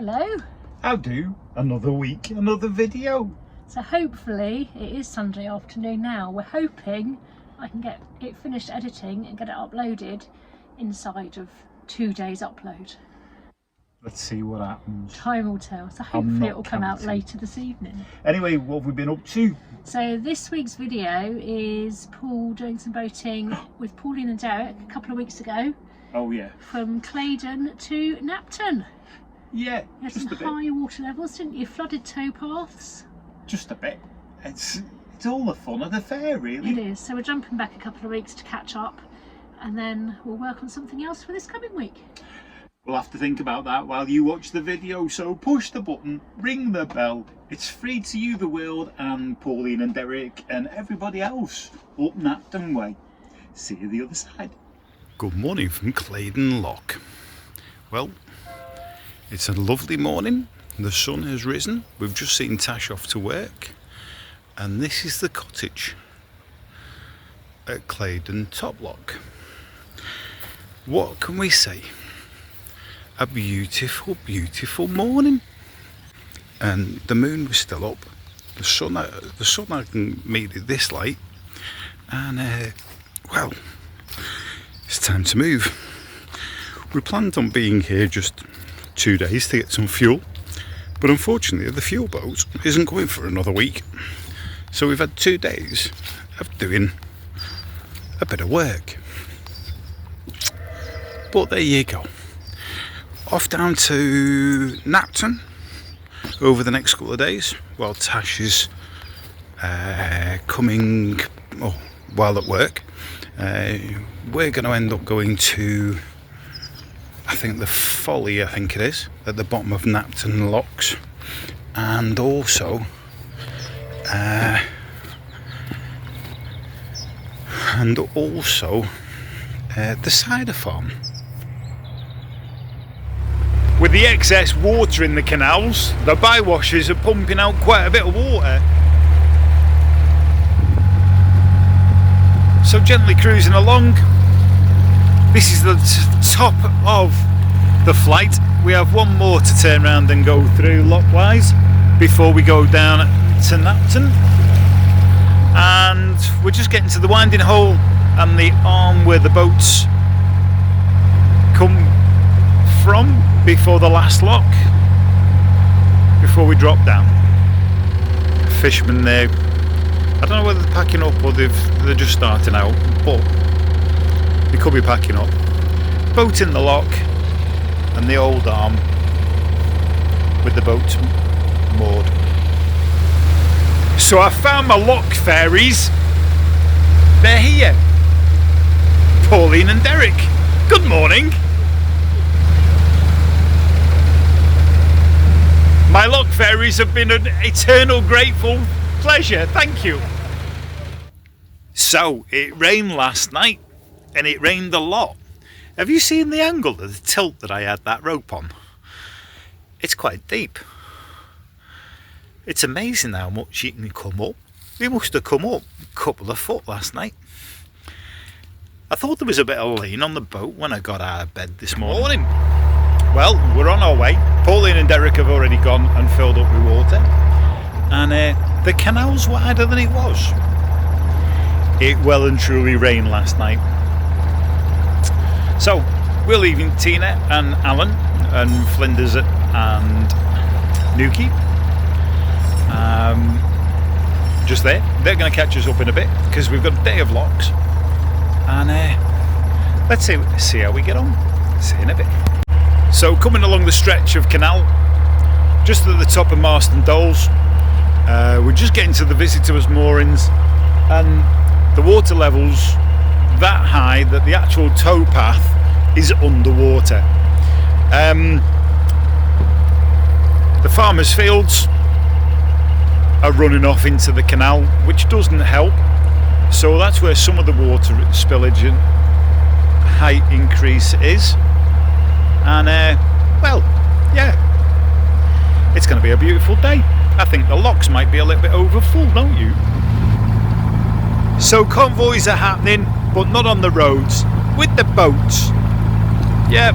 Hello. How do? Another week, another video. So hopefully it is Sunday afternoon now. We're hoping I can get it finished editing and get it uploaded inside of 2 days upload. Let's see what happens. Time will tell. So hopefully it will come out later this evening. Anyway, what have we been up to? So this week's video is Paul doing some boating with Pauline and Derek a couple of weeks ago. Oh yeah. From Claydon to Napton. Yeah, You had just some a bit. high water levels, didn't you? Flooded towpaths. Just a bit. It's all the fun of the fair, really. It is. So we're jumping back a couple of weeks to catch up, and then we'll work on something else for this coming week. We'll have to think about that while you watch the video, so push the button, ring the bell. It's free to you, the world, and Pauline and Derek and everybody else up Napton way. See you the other side. Good morning from Claydon Lock. Well, it's a lovely morning. The sun has risen. We've just seen Tash off to work, and this is the cottage at Claydon Top Lock. What can we say? A beautiful, beautiful morning, and the moon was still up. The sun hadn't made it this late, and well, it's time to move. We planned on being here just 2 days to get some fuel, but unfortunately the fuel boat isn't going for another week, so we've had 2 days of doing a bit of work. But there you go. Off down to Napton over the next couple of days while Tash is coming while at work. We're going to end up going to, I think, the Folly, I think it is, at the bottom of Napton Locks, and also the cider farm. With the excess water in the canals, the bywashers are pumping out quite a bit of water. So gently cruising along. This is the top of the flight. We have one more to turn around and go through lockwise before we go down to Napton. And we're just getting to the winding hole and the arm where the boats come from before the last lock, before we drop down. Fishermen there, I don't know whether they're packing up or they're just starting out, but they could be packing up. Boat in the lock and the old arm with the boat moored. So I found my lock fairies. They're here. Pauline and Derek. Good morning. My lock fairies have been an eternal grateful pleasure, thank you. So, it rained last night, and it rained a lot. Have you seen the angle of the tilt that I had that rope on? It's quite deep. It's amazing how much you can come up. We must have come up a couple of foot last night. I thought there was a bit of lean on the boat when I got out of bed this morning. Well, we're on our way. Pauline and Derek have already gone and filled up with water, and the canal's wider than it was. It well and truly rained last night. So we're leaving Tina and Alan and Flinders and Nuki just there. They're going to catch us up in a bit because we've got a day of locks, and let's see how we get on. See you in a bit. So coming along the stretch of canal, just at the top of Marston Doles, we're just getting to the visitors' moorings, and the water level's that high that the actual towpath is underwater. The farmers' fields are running off into the canal, which doesn't help, so that's where some of the water spillage and height increase is. And well, yeah, it's going to be a beautiful day. I think the locks might be a little bit over full, don't you? So convoys are happening, but not on the roads, with the boats. Yeah,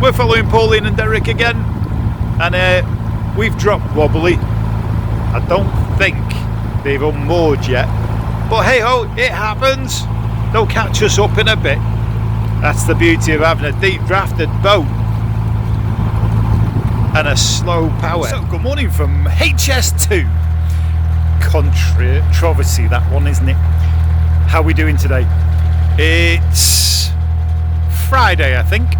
we're following Pauline and Derek again. and we've dropped wobbly. I don't think they've unmoored yet, but hey ho, it happens. They'll catch us up in a bit. That's the beauty of having a deep drafted boat and a slow power. So good morning from HS2. Controversy, that one, isn't it? How are we doing today? It's Friday, I think.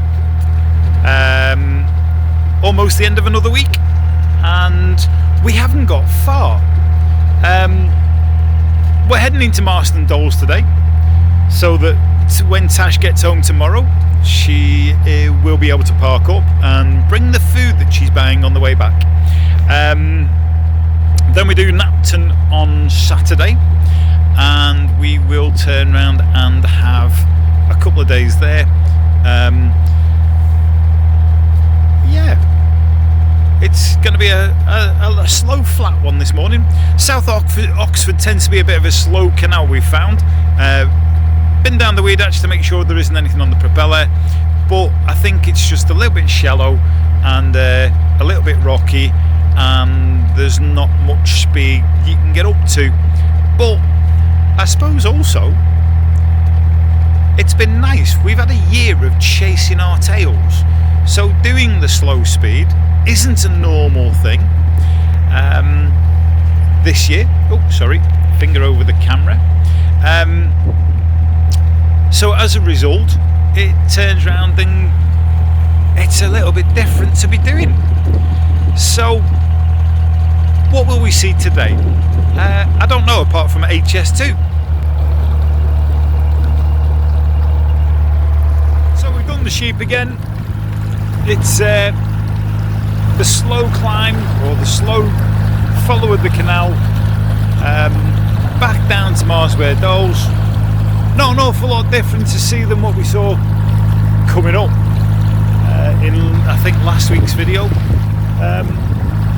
Almost the end of another week, and we haven't got far. We're heading into Marston Dolls today, so that when Tash gets home tomorrow, she will be able to park up and bring the food that she's buying on the way back. Then we do Napton on Saturday, and we will turn around and have a couple of days there. It's going to be a slow flat one this morning. South Oxford tends to be a bit of a slow canal, we've found. Been down the weed hatch to make sure there isn't anything on the propeller, but I think it's just a little bit shallow and a little bit rocky, and there's not much speed you can get up to. But I suppose also it's been nice. We've had a year of chasing our tails, so doing the slow speed isn't a normal thing this year. Oh, sorry, finger over the camera. So as a result, it turns around and it's a little bit different to be doing. So what will we see today? I don't know, apart from HS2. So we've done the sheep again. It's the slow climb, or the slow follow of the canal, back down to Marsware Dolls. Not an awful lot different to see than what we saw coming up in, I think, last week's video.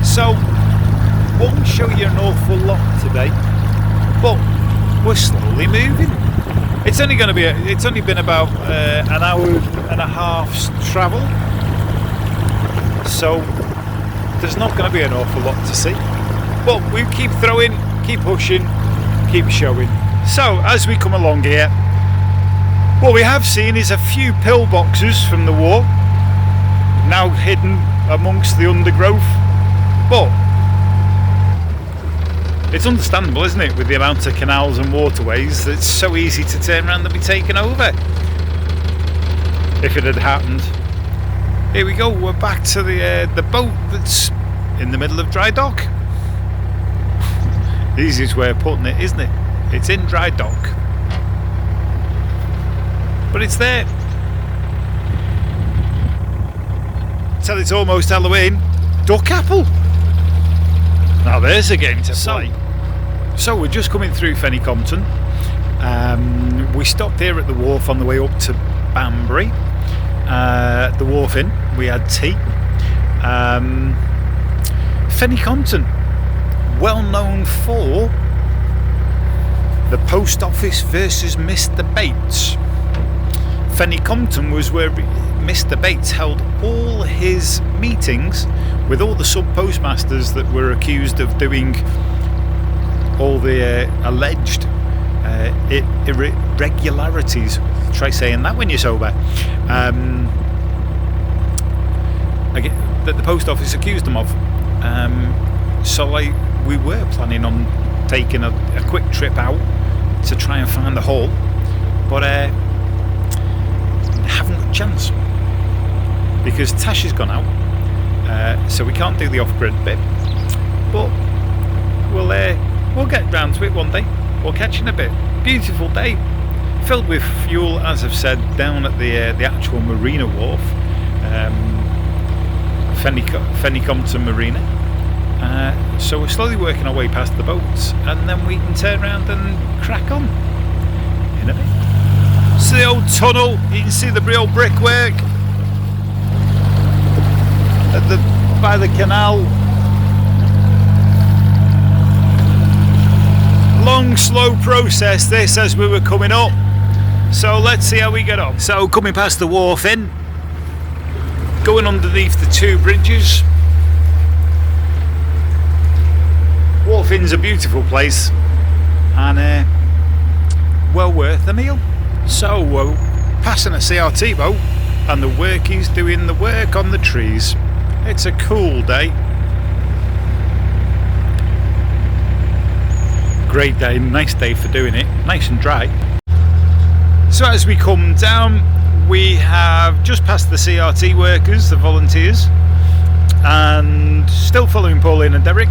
So won't show you an awful lot today, but we're slowly moving. It's only been about an hour and a half's travel, so there's not going to be an awful lot to see, but we keep throwing, keep pushing, keep showing. So as we come along here, what we have seen is a few pillboxes from the war, now hidden amongst the undergrowth, but it's understandable, isn't it, with the amount of canals and waterways, it's so easy to turn around and be taken over if it had happened. Here we go, we're back to the boat that's in the middle of dry dock. The easiest way of putting it, isn't it? It's in dry dock, but it's there. Till it's almost Halloween. Duck apple. Now there's a game to play. So we're just coming through Fenny Compton. We stopped here at the wharf on the way up to Banbury. The wharf inn, we had tea. Fenny Compton, well known for the post office versus Mr. Bates. Fenny Compton was where Mr. Bates held all his meetings with all the sub-postmasters that were accused of doing all the alleged irregularities. Try saying that when you're sober. That the post office accused them of. So we were planning on taking a quick trip out to try and find the hole, but haven't got a chance because Tash has gone out, so we can't do the off-grid bit. But we'll get round to it one day. We'll catch in a bit. Beautiful day, filled with fuel, as I've said, down at the actual marina wharf, Fenny Compton Marina. So we're slowly working our way past the boats, and then we can turn around and crack on in a bit. So the old tunnel, you can see the real brickwork by the canal. Long, slow process this as we were coming up. So let's see how we get on. So coming past the wharf in, going underneath the two bridges, Wharfing's a beautiful place and well worth a meal. So we're passing a CRT boat and the workie's doing the work on the trees. It's a cool day. Great day, nice day for doing it, nice and dry. So as we come down, we have just passed the CRT workers, the volunteers, and still following Pauline and Derek.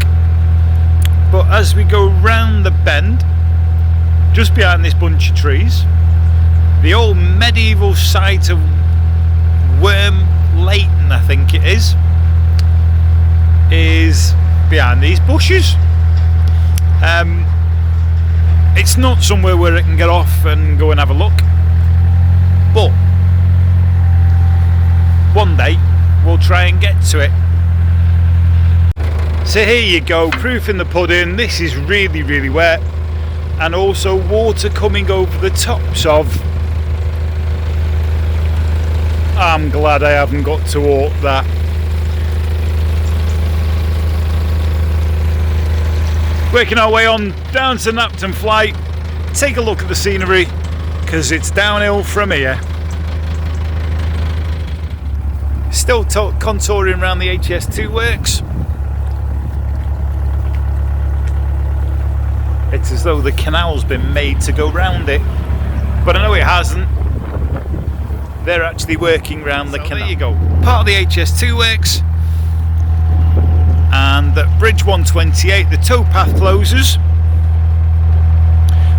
But as we go round the bend, just behind this bunch of trees, the old medieval site of Leighton, I think it is behind these bushes. It's not somewhere where I can get off and go and have a look, but one day we'll try and get to it. So here you go, proof in the pudding. This is really, really wet, and also water coming over the tops of. I'm glad I haven't got to walk that. Working our way on down to Napton Flight. Take a look at the scenery, because it's downhill from here. Still contouring around the HS2 works. It's as though the canal's been made to go round it, but I know it hasn't. They're actually working round the canal. There you go, part of the HS2 works. And at Bridge 128 the towpath closes,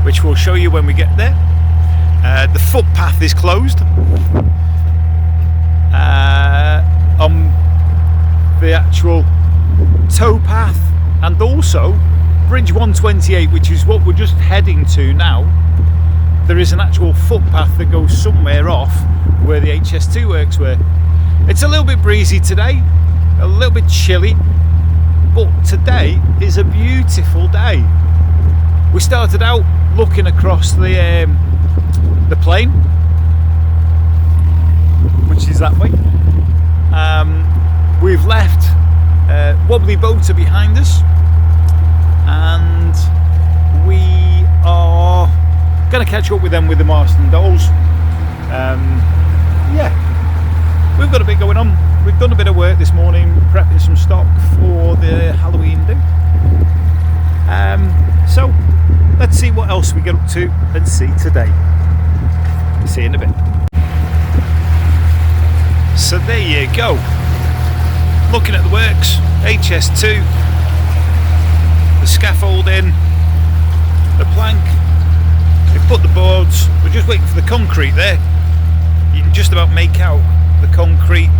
which we'll show you when we get there. The footpath is closed on the actual towpath, and also Bridge 128, which is what we're just heading to now. There is an actual footpath that goes somewhere off where the HS2 works were. It's a little bit breezy today, a little bit chilly, but today is a beautiful day. We started out looking across the plain, which is that way. We've left Wobbly Boater behind us, and we are going to catch up with them with the Marston dolls. Yeah, we've got a bit going on. We've done a bit of work this morning, prepping some stock for the Halloween do. So let's see what else we get up to and see today. See you in a bit. So there you go. Looking at the works, HS2, the scaffolding, the plank. We've put the boards. We're just waiting for the concrete there. You can just about make out the concrete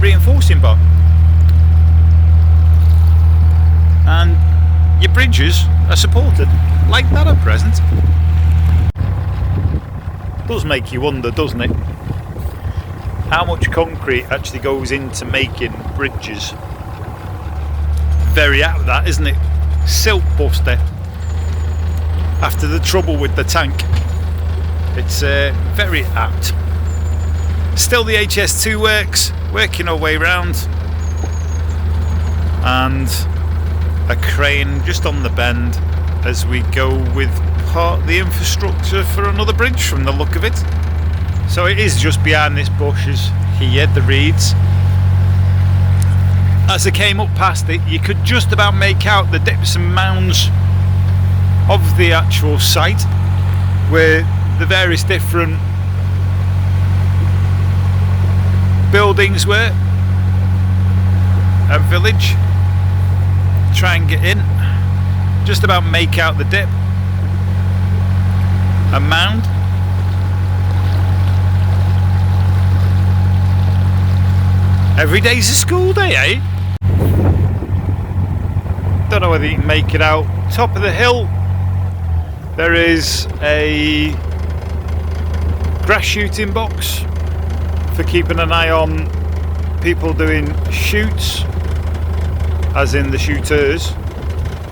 reinforcing bar, and your bridges are supported like that at present. Does make you wonder, doesn't it, how much concrete actually goes into making bridges. Very apt that, isn't it? Silk buster after the trouble with the tank. It's very apt. Still the HS2 works, working our way round, and a crane just on the bend as we go with part of the infrastructure for another bridge from the look of it. So it is just behind this bushes here, the reeds. As I came up past it, you could just about make out the dips and mounds of the actual site where the various different buildings were, a village. Try and get in, just about make out the dip, a mound. Every day's a school day, eh? Don't know whether you can make it out. Top of the hill there is a grass shooting box for keeping an eye on people doing shoots, as in the shooters.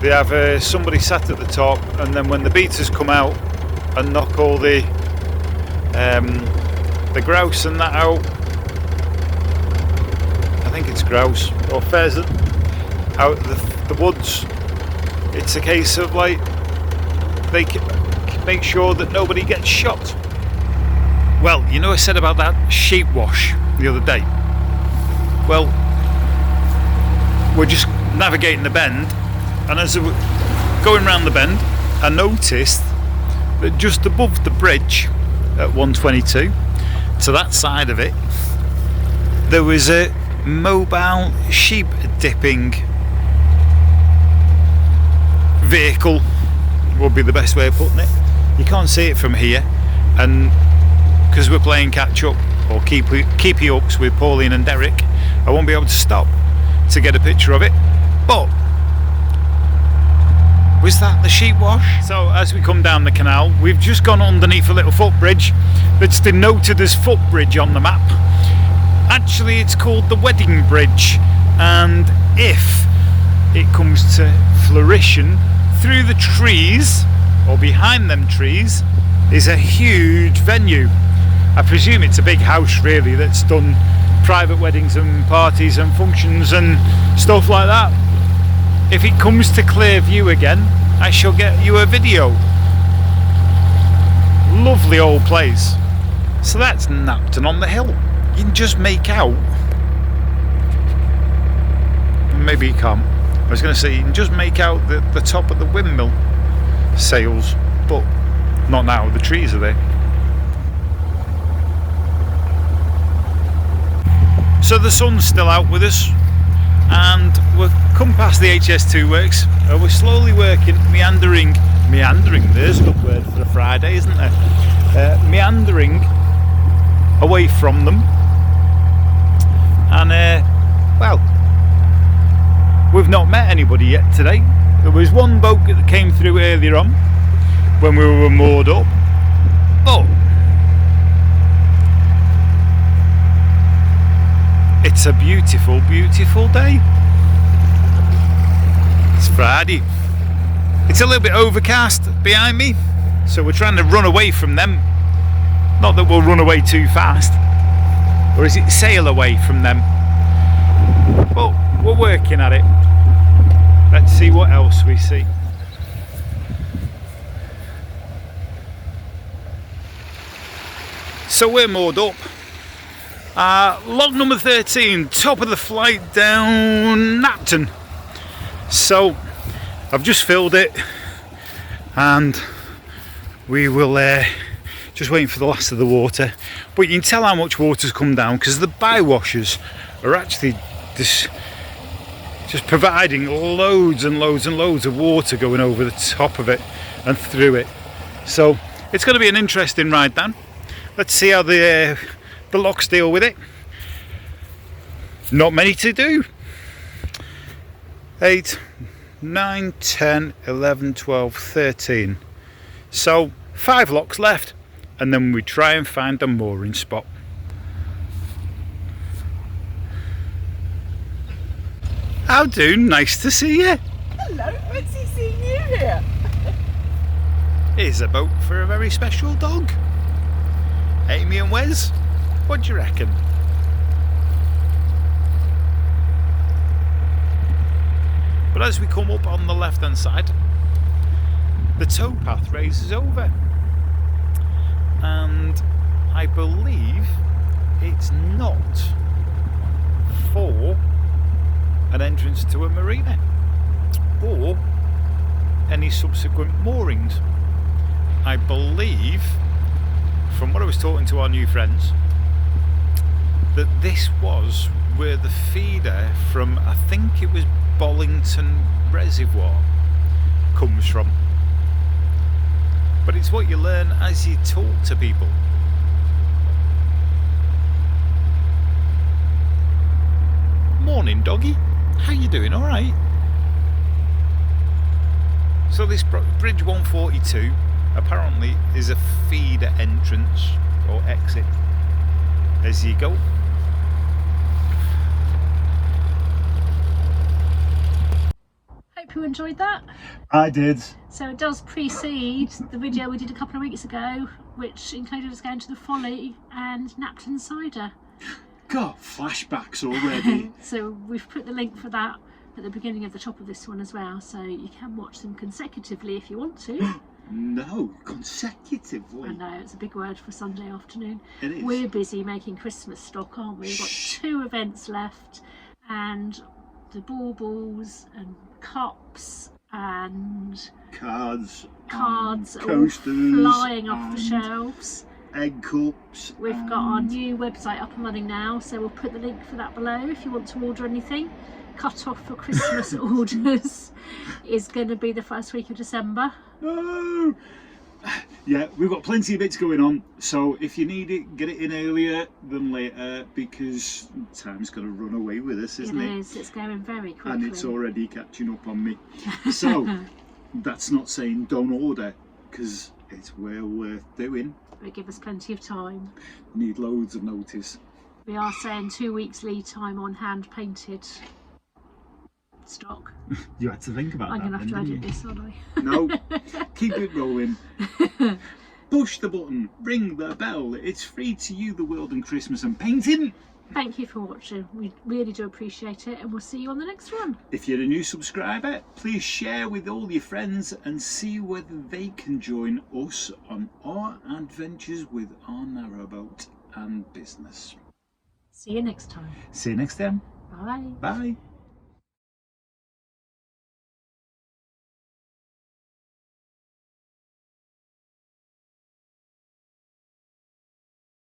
They have somebody sat at the top, and then when the beaters come out and knock all the grouse and that out, I think it's grouse or pheasant, out of the woods, It's a case of like they make sure that nobody gets shot. Well, you know I said about that sheep wash the other day. Well, we're just navigating the bend, and as we're going round the bend, I noticed that just above the bridge at 122, to that side of it, there was a mobile sheep dipping vehicle, would be the best way of putting it. You can't see it from here, and because we're playing catch up or keepy ups with Pauline and Derek, I won't be able to stop to get a picture of it. But was that the sheep wash? So as we come down the canal, we've just gone underneath a little footbridge that's denoted as footbridge on the map. Actually, it's called the Wedding Bridge, and if it comes to fruition, through the trees, or behind them trees, is a huge venue. I presume it's a big house really that's done private weddings and parties and functions and stuff like that. If it comes to clear view again, I shall get you a video. Lovely old place. So that's Napton on the hill. You can just make out, maybe you can't, I was going to say you can just make out the top of the windmill sails, but not now, the trees are there. So the sun's still out with us, and we've come past the HS2 works, and we're slowly working, meandering, there's a good word for a Friday, isn't there? Meandering away from them, and well, we've not met anybody yet today. There was one boat that came through earlier on when we were moored up, but it's a beautiful, beautiful day. It's Friday. It's a little bit overcast behind me, so we're trying to run away from them. Not that we'll run away too fast, or is it sail away from them? But we're working at it. Let's see what else we see. So we're moored up. Log number 13, top of the flight down Napton. So I've just filled it, and we will just waiting for the last of the water. But you can tell how much water's come down because the bywashers are actually just providing loads and loads and loads of water going over the top of it and through it. So it's going to be an interesting ride down. Let's see how the locks deal with it. Not many to do. 8, 9, 10, 11, 12, 13. So 5 locks left, and then we try and find a mooring spot. How do? Nice to see you. Hello, fancy seeing you here. Here's a boat for a very special dog. Amy and Wes, what do you reckon? But as we come up on the left hand side, the towpath raises over, and I believe it's not for an entrance to a marina or any subsequent moorings. I believe, from what I was talking to our new friends, that this was where the feeder from, I think it was Bollington Reservoir, comes from. But it's what you learn as you talk to people. Morning, doggy. How you doing? All right. So this bridge 142 apparently is a feeder entrance or exit as you go. Hope you enjoyed that. I did. So it does precede the video we did a couple of weeks ago, which included us going to the Folly and Napton cider. Got flashbacks already. So we've put the link for that at the beginning of the top of this one as well, so you can watch them consecutively if you want to. No, consecutively. I know, it's a big word for Sunday afternoon. It is. We're busy making Christmas stock, aren't we? We've got 2 events left, and the baubles and cups and Cards cards and are all coasters flying off the and shelves. egg cups. We've got our new website up and running now, so we'll put the link for that below if you want to order anything. Cut off for Christmas orders is going to be the first week of December. No! Yeah, we've got plenty of bits going on, so if you need it, get it in earlier than later, because time's going to run away with us, isn't it? It is, it's going very quickly. And it's already catching up on me. So, that's not saying don't order, because it's well worth doing. But give us plenty of time. Need loads of notice. We are saying 2 weeks lead time on hand painted stock. You had to think about I'm that. going to have to edit then, this, aren't I? didn't you? No, keep it rolling. Push the button, ring the bell. It's free to you, the world and Christmas and painting. Thank you for watching. We really do appreciate it, and we'll see you on the next one. If you're a new subscriber, please share with all your friends and see whether they can join us on our adventures with our narrowboat and business. See you next time. See you next time. Bye. Bye.